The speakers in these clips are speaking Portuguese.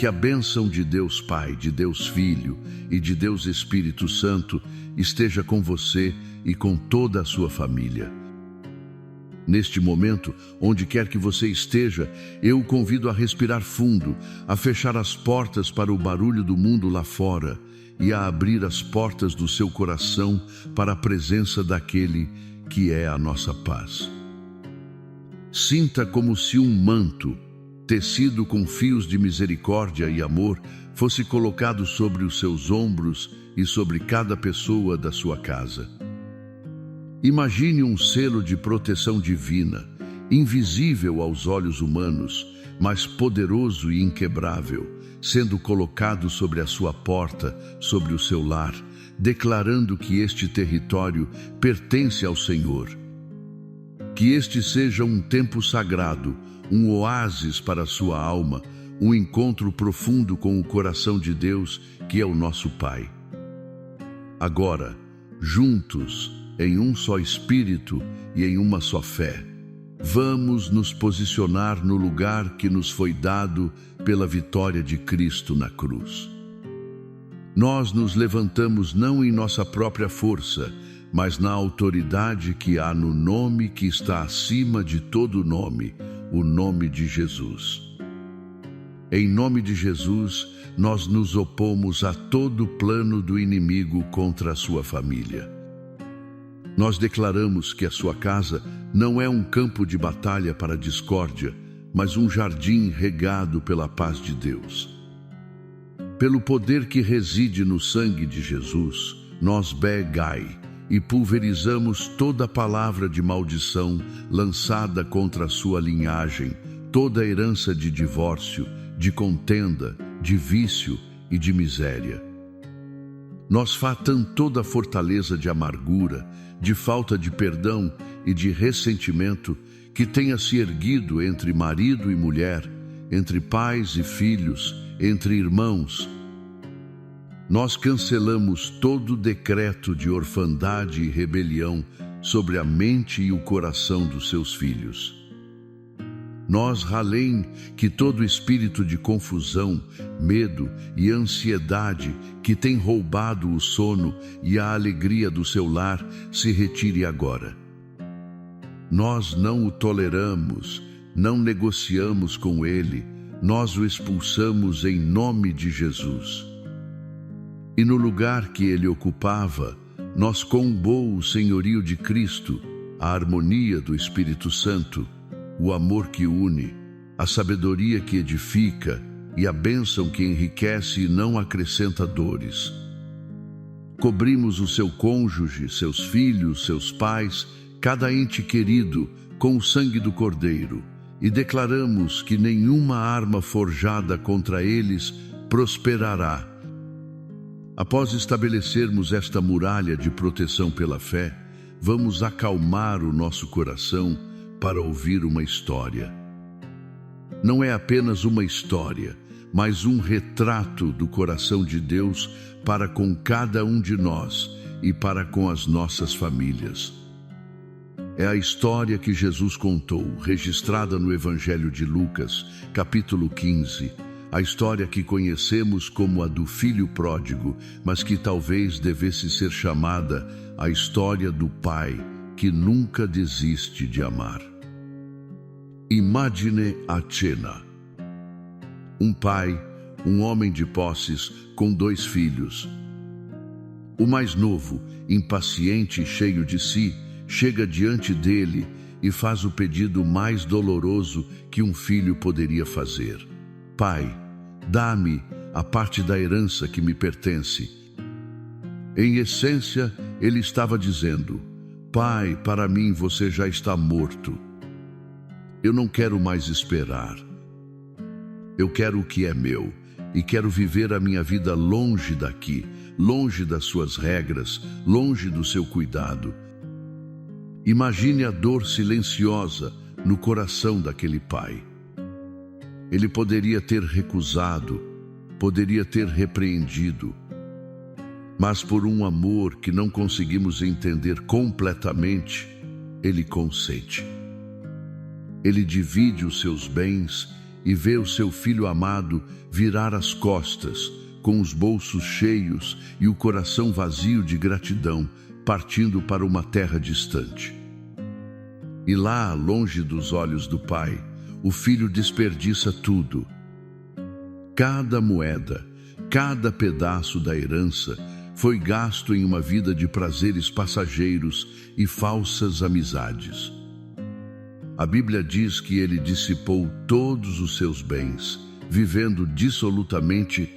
que a bênção de Deus Pai, de Deus Filho e de Deus Espírito Santo esteja com você e com toda a sua família. Neste momento, onde quer que você esteja, eu o convido a respirar fundo, a fechar as portas para o barulho do mundo lá fora e a abrir as portas do seu coração para a presença daquele que é a nossa paz. Sinta como se um manto, tecido com fios de misericórdia e amor, fosse colocado sobre os seus ombros e sobre cada pessoa da sua casa. Imagine um selo de proteção divina, invisível aos olhos humanos, mas poderoso e inquebrável, sendo colocado sobre a sua porta, sobre o seu lar, declarando que este território pertence ao Senhor. Que este seja um tempo sagrado, um oásis para a sua alma, um encontro profundo com o coração de Deus, que é o nosso Pai. Agora, juntos, em um só espírito e em uma só fé, vamos nos posicionar no lugar que nos foi dado pela vitória de Cristo na cruz. Nós nos levantamos não em nossa própria força, mas na autoridade que há no nome que está acima de todo nome, o nome de Jesus. Em nome de Jesus, nós nos opomos a todo plano do inimigo contra a sua família. Nós declaramos que a sua casa não é um campo de batalha para a discórdia, mas um jardim regado pela paz de Deus. Pelo poder que reside no sangue de Jesus, nós begai e pulverizamos toda palavra de maldição lançada contra a sua linhagem, toda herança de divórcio, de contenda, de vício e de miséria. Nós fatamos toda a fortaleza de amargura, de falta de perdão e de ressentimento que tenha se erguido entre marido e mulher, entre pais e filhos, entre irmãos. Nós cancelamos todo decreto de orfandade e rebelião sobre a mente e o coração dos seus filhos. Nós ralém que todo espírito de confusão, medo e ansiedade que tem roubado o sono e a alegria do seu lar se retire agora. Nós não o toleramos, não negociamos com ele, nós o expulsamos em nome de Jesus. E no lugar que ele ocupava, nós combou o senhorio de Cristo, a harmonia do Espírito Santo, o amor que une, a sabedoria que edifica e a bênção que enriquece e não acrescenta dores. Cobrimos o seu cônjuge, seus filhos, seus pais, cada ente querido, com o sangue do Cordeiro, e declaramos que nenhuma arma forjada contra eles prosperará. Após estabelecermos esta muralha de proteção pela fé, vamos acalmar o nosso coração para ouvir uma história. Não é apenas uma história, mas um retrato do coração de Deus para com cada um de nós e para com as nossas famílias. É a história que Jesus contou, registrada no Evangelho de Lucas, capítulo 15, a história que conhecemos como a do filho pródigo, mas que talvez devesse ser chamada a história do pai que nunca desiste de amar. Imagine a cena. Um pai, um homem de posses, com 2 filhos. O mais novo, impaciente e cheio de si, chega diante dele e faz o pedido mais doloroso que um filho poderia fazer. Pai, dá-me a parte da herança que me pertence. Em essência, ele estava dizendo: Pai, para mim você já está morto. Eu não quero mais esperar. Eu quero o que é meu e quero viver a minha vida longe daqui, longe das suas regras, longe do seu cuidado. Imagine a dor silenciosa no coração daquele pai. Ele poderia ter recusado, poderia ter repreendido, mas por um amor que não conseguimos entender completamente, ele consente. Ele divide os seus bens e vê o seu filho amado virar as costas, com os bolsos cheios e o coração vazio de gratidão, partindo para uma terra distante. E lá, longe dos olhos do pai, o filho desperdiça tudo. Cada moeda, cada pedaço da herança foi gasto em uma vida de prazeres passageiros e falsas amizades. A Bíblia diz que ele dissipou todos os seus bens, vivendo dissolutamente,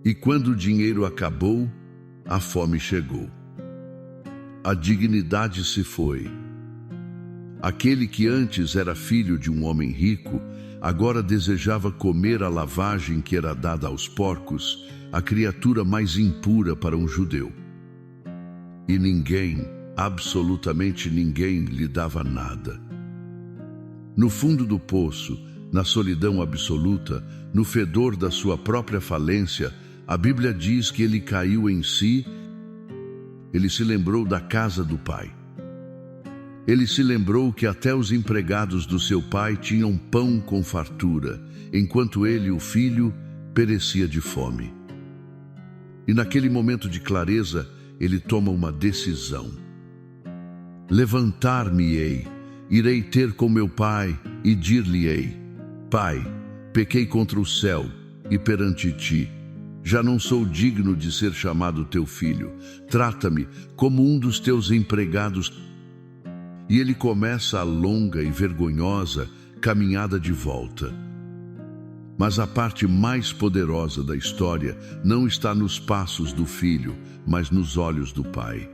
e quando o dinheiro acabou, a fome chegou. A dignidade se foi. Aquele que antes era filho de um homem rico, agora desejava comer a lavagem que era dada aos porcos, a criatura mais impura para um judeu. E ninguém, absolutamente ninguém, lhe dava nada. No fundo do poço, na solidão absoluta, no fedor da sua própria falência, a Bíblia diz que ele caiu em si. Ele se lembrou da casa do pai. Ele se lembrou que até os empregados do seu pai tinham pão com fartura, enquanto ele, o filho, perecia de fome. E naquele momento de clareza, ele toma uma decisão. Levantar-me-ei, irei ter com meu pai e dir-lhe-ei: Pai, pequei contra o céu e perante ti. Já não sou digno de ser chamado teu filho. Trata-me como um dos teus empregados. E ele começa a longa e vergonhosa caminhada de volta. Mas a parte mais poderosa da história não está nos passos do filho, mas nos olhos do pai.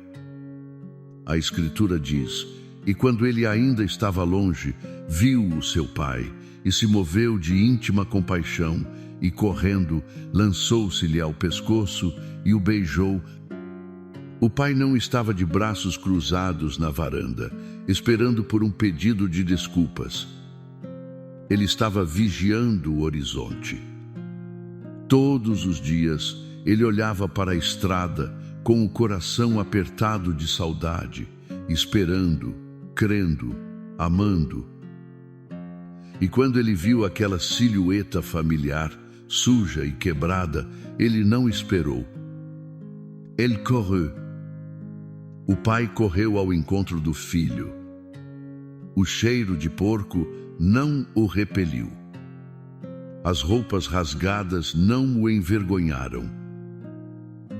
A Escritura diz: e quando ele ainda estava longe, viu o seu pai e se moveu de íntima compaixão e, correndo, lançou-se-lhe ao pescoço e o beijou. O pai não estava de braços cruzados na varanda, esperando por um pedido de desculpas. Ele estava vigiando o horizonte. Todos os dias, ele olhava para a estrada com o coração apertado de saudade, esperando, crendo, amando. E quando ele viu aquela silhueta familiar, suja e quebrada, ele não esperou. Ele correu. O pai correu ao encontro do filho. O cheiro de porco não o repeliu. As roupas rasgadas não o envergonharam.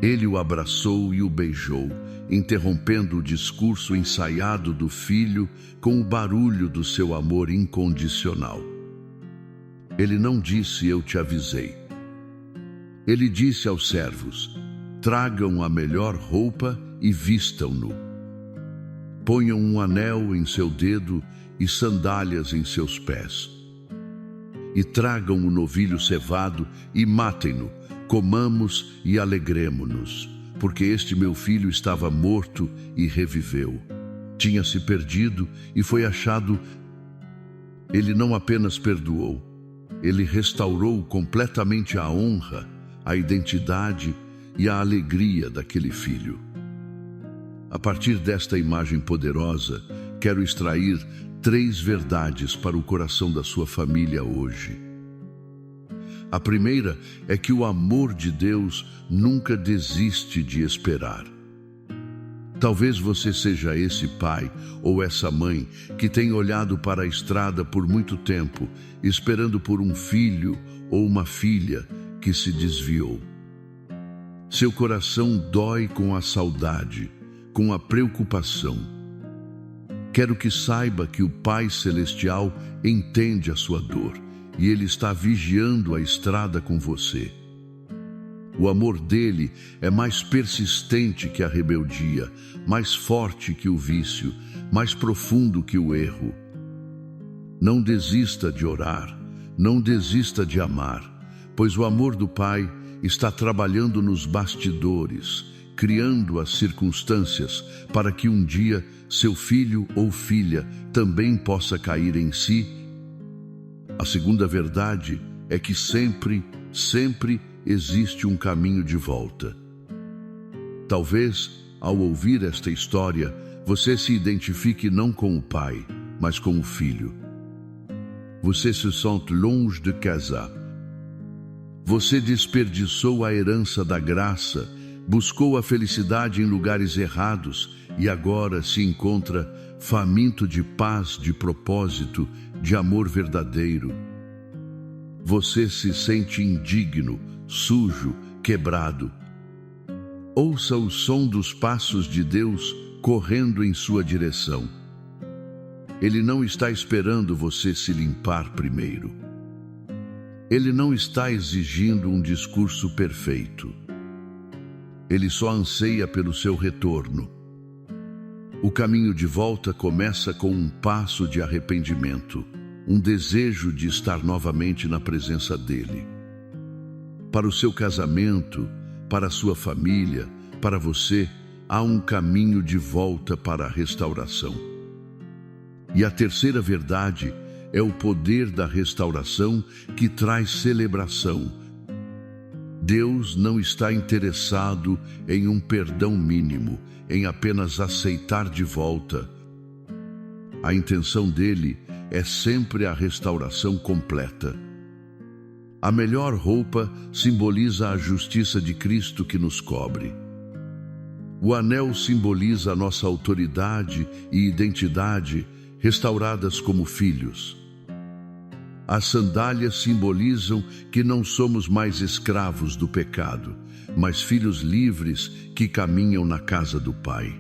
Ele o abraçou e o beijou, interrompendo o discurso ensaiado do filho com o barulho do seu amor incondicional. Ele não disse: eu te avisei. Ele disse aos servos: tragam a melhor roupa e vistam-no. Ponham um anel em seu dedo e sandálias em seus pés. E tragam o novilho cevado e matem-no. Comamos e alegremo-nos, porque este meu filho estava morto e reviveu. Tinha se perdido e foi achado. Ele não apenas perdoou, ele restaurou completamente a honra, a identidade e a alegria daquele filho. A partir desta imagem poderosa, quero extrair 3 verdades para o coração da sua família hoje. A primeira é que o amor de Deus nunca desiste de esperar. Talvez você seja esse pai ou essa mãe que tem olhado para a estrada por muito tempo, esperando por um filho ou uma filha que se desviou. Seu coração dói com a saudade, com a preocupação. Quero que saiba que o Pai Celestial entende a sua dor e Ele está vigiando a estrada com você. O amor dele é mais persistente que a rebeldia, mais forte que o vício, mais profundo que o erro. Não desista de orar, não desista de amar, pois o amor do Pai está trabalhando nos bastidores, criando as circunstâncias para que um dia seu filho ou filha também possa cair em si. A segunda verdade é que sempre existe um caminho de volta. Talvez, ao ouvir esta história, você se identifique não com o pai, mas com o filho. Você se sente longe de casa. Você desperdiçou a herança da graça, buscou a felicidade em lugares errados e agora se encontra faminto de paz, de propósito, de amor verdadeiro. Você se sente indigno, sujo, quebrado. Ouça o som dos passos de Deus correndo em sua direção. Ele não está esperando você se limpar primeiro. Ele não está exigindo um discurso perfeito. Ele só anseia pelo seu retorno. O caminho de volta começa com um passo de arrependimento, um desejo de estar novamente na presença dele. Para o seu casamento, para a sua família, para você, há um caminho de volta para a restauração. E a terceira verdade é o poder da restauração que traz celebração. Deus não está interessado em um perdão mínimo, em apenas aceitar de volta. A intenção dele é sempre a restauração completa. A melhor roupa simboliza a justiça de Cristo que nos cobre. O anel simboliza a nossa autoridade e identidade restauradas como filhos. As sandálias simbolizam que não somos mais escravos do pecado, mas filhos livres que caminham na casa do Pai.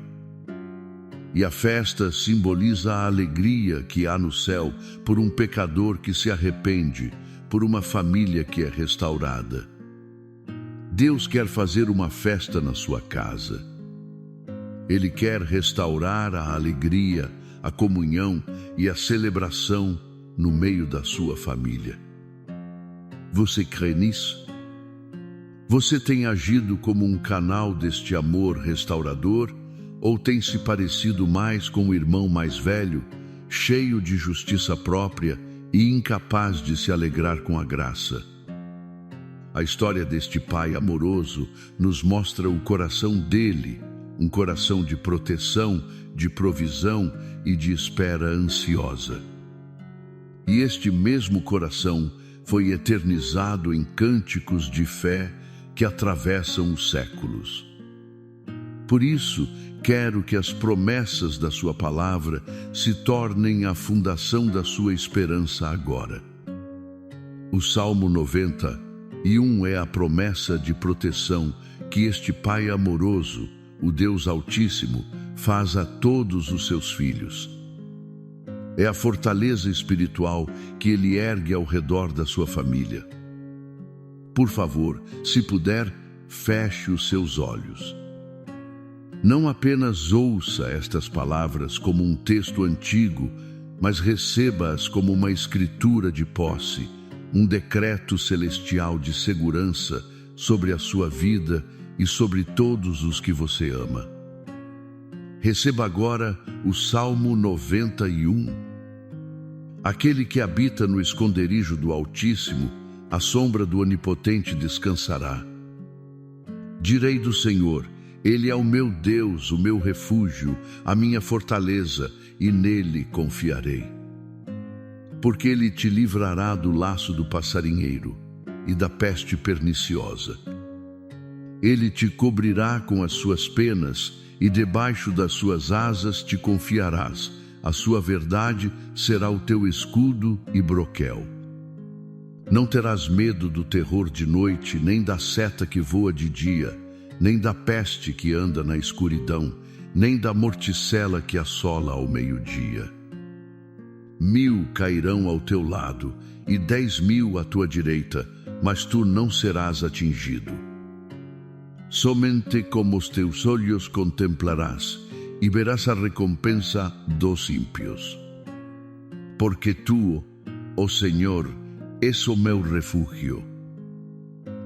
E a festa simboliza a alegria que há no céu por um pecador que se arrepende, por uma família que é restaurada. Deus quer fazer uma festa na sua casa. Ele quer restaurar a alegria, a comunhão e a celebração no meio da sua família. Você crê nisso? Você tem agido como um canal deste amor restaurador ou tem se parecido mais com o irmão mais velho, cheio de justiça própria e incapaz de se alegrar com a graça? A história deste pai amoroso nos mostra o coração dele, um coração de proteção, de provisão e de espera ansiosa. E este mesmo coração foi eternizado em cânticos de fé que atravessam os séculos. Por isso, quero que as promessas da sua palavra se tornem a fundação da sua esperança agora. O Salmo 91 é a promessa de proteção que este Pai amoroso, o Deus Altíssimo, faz a todos os seus filhos. É a fortaleza espiritual que ele ergue ao redor da sua família. Por favor, se puder, feche os seus olhos. Não apenas ouça estas palavras como um texto antigo, mas receba-as como uma escritura de posse, um decreto celestial de segurança sobre a sua vida e sobre todos os que você ama. Receba agora o Salmo 91. Aquele que habita no esconderijo do Altíssimo, à sombra do Onipotente descansará. Direi do Senhor: Ele é o meu Deus, o meu refúgio, a minha fortaleza, e nele confiarei. Porque ele te livrará do laço do passarinheiro e da peste perniciosa. Ele te cobrirá com as suas penas e debaixo das suas asas te confiarás. A sua verdade será o teu escudo e broquel. Não terás medo do terror de noite, nem da seta que voa de dia, nem da peste que anda na escuridão, nem da morticela que assola ao meio-dia. 1000 cairão ao teu lado e 10.000 à tua direita, mas tu não serás atingido. Somente com os teus olhos contemplarás e verás a recompensa dos ímpios. Porque tu, ó Senhor, és o meu refúgio.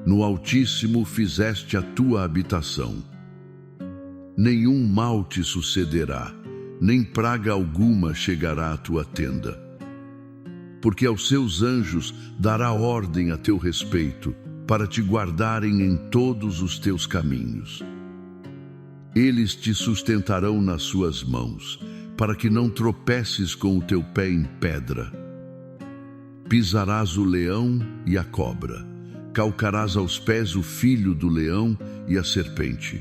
No Altíssimo fizeste a tua habitação. Nenhum mal te sucederá, nem praga alguma chegará à tua tenda. Porque aos seus anjos dará ordem a teu respeito, para te guardarem em todos os teus caminhos. Eles te sustentarão nas suas mãos, para que não tropeces com o teu pé em pedra. pisarás o leão e a cobra, calcarás aos pés o filho do leão e a serpente.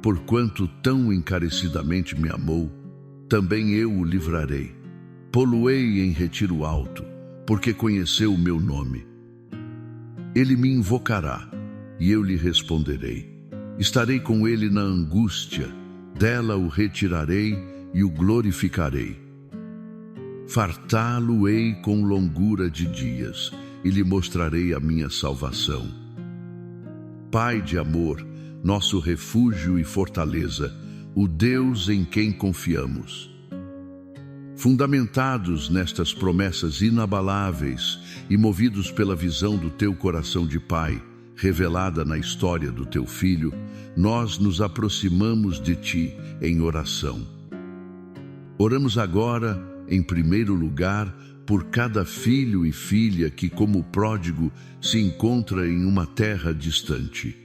Porquanto tão encarecidamente me amou, também eu o livrarei. Pô-lo-ei em retiro alto, porque conheceu o meu nome. Ele me invocará, e eu lhe responderei. Estarei com ele na angústia, dela o retirarei e o glorificarei. Fartá-lo-ei com longura de dias, e lhe mostrarei a minha salvação. Pai de amor, nosso refúgio e fortaleza, o Deus em quem confiamos. Fundamentados nestas promessas inabaláveis e movidos pela visão do teu coração de Pai, revelada na história do teu Filho, nós nos aproximamos de ti em oração. Oramos agora, em primeiro lugar, por cada filho e filha que, como pródigo, se encontra em uma terra distante.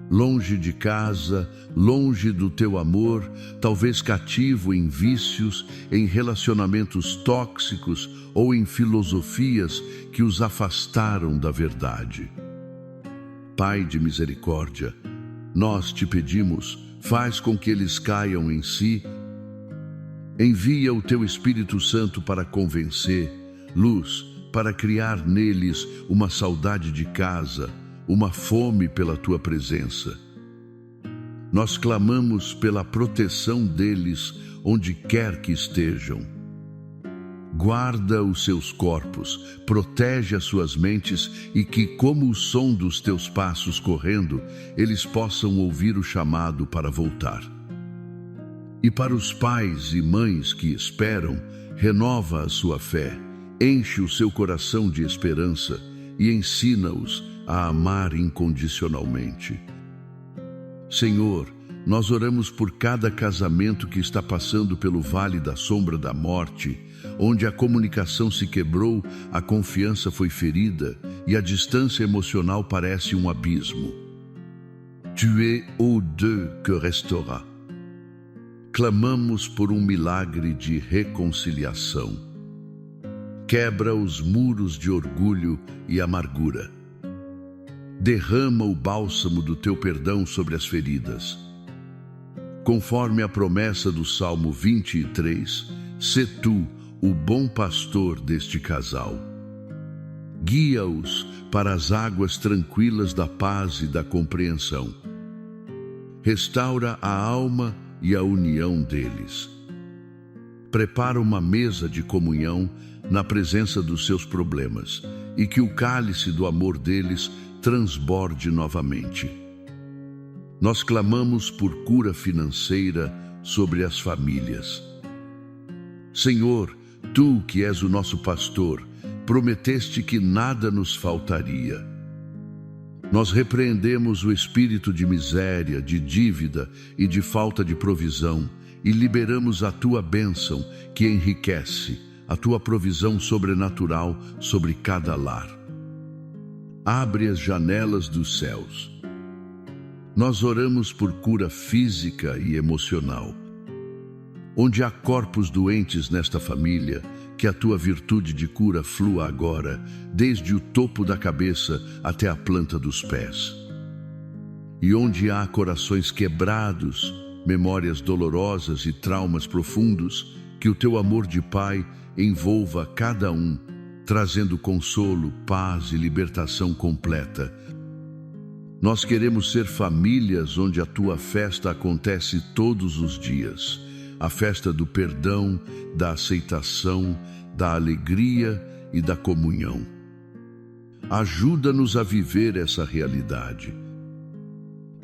Longe de casa, longe do teu amor, talvez cativo em vícios, em relacionamentos tóxicos ou em filosofias que os afastaram da verdade. Pai de misericórdia, nós te pedimos, faz com que eles caiam em si. Envia o teu Espírito Santo para convencer, luz para criar neles uma saudade de casa, uma fome pela tua presença. Nós clamamos pela proteção deles onde quer que estejam. Guarda os seus corpos, protege as suas mentes e que, como o som dos teus passos correndo, eles possam ouvir o chamado para voltar. E para os pais e mães que esperam, renova a sua fé, enche o seu coração de esperança e ensina-os a amar incondicionalmente. Senhor, nós oramos por cada casamento que está passando pelo vale da sombra da morte, onde a comunicação se quebrou, a confiança foi ferida e a distância emocional parece um abismo. Tu es ô Dieu que restaura. Clamamos por um milagre de reconciliação. Quebra os muros de orgulho e amargura. Derrama o bálsamo do teu perdão sobre as feridas. Conforme a promessa do Salmo 23, sê tu o bom pastor deste casal. Guia-os para as águas tranquilas da paz e da compreensão. Restaura a alma e a união deles. Prepara uma mesa de comunhão na presença dos seus problemas e que o cálice do amor deles transborde novamente. Nós clamamos por cura financeira sobre as famílias. Senhor, tu que és o nosso pastor, prometeste que nada nos faltaria. Nós repreendemos o espírito de miséria, de dívida e de falta de provisão e liberamos a tua bênção que enriquece, a tua provisão sobrenatural sobre cada lar. Abre as janelas dos céus. Nós oramos por cura física e emocional. Onde há corpos doentes nesta família, que a tua virtude de cura flua agora, desde o topo da cabeça até a planta dos pés. E onde há corações quebrados, memórias dolorosas e traumas profundos, que o teu amor de Pai envolva cada um, trazendo consolo, paz e libertação completa. Nós queremos ser famílias onde a tua festa acontece todos os dias. A festa do perdão, da aceitação, da alegria e da comunhão. Ajuda-nos a viver essa realidade.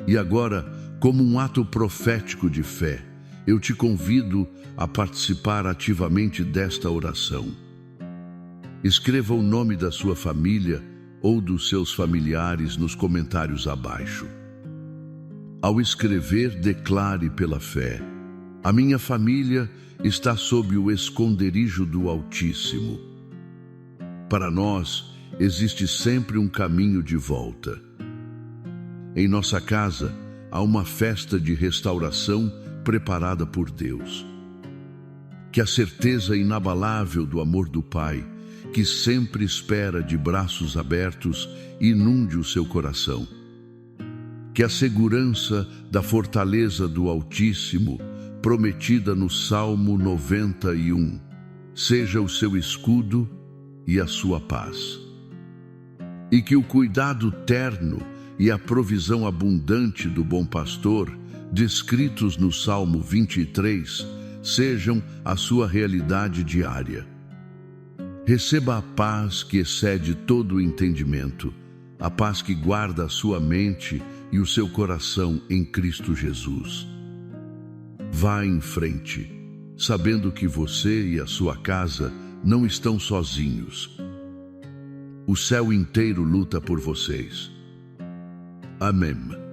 E agora, como um ato profético de fé, eu te convido a participar ativamente desta oração. Escreva o nome da sua família ou dos seus familiares nos comentários abaixo. Ao escrever, declare pela fé: a minha família está sob o esconderijo do Altíssimo. Para nós, existe sempre um caminho de volta. Em nossa casa, há uma festa de restauração preparada por Deus. Que a certeza inabalável do amor do Pai, que sempre espera de braços abertos, inunde o seu coração. Que a segurança da fortaleza do Altíssimo, prometida no Salmo 91, seja o seu escudo e a sua paz. E que o cuidado terno e a provisão abundante do bom pastor, descritos no Salmo 23, sejam a sua realidade diária. Receba a paz que excede todo o entendimento, a paz que guarda a sua mente e o seu coração em Cristo Jesus. Vá em frente, sabendo que você e a sua casa não estão sozinhos. O céu inteiro luta por vocês. Amém.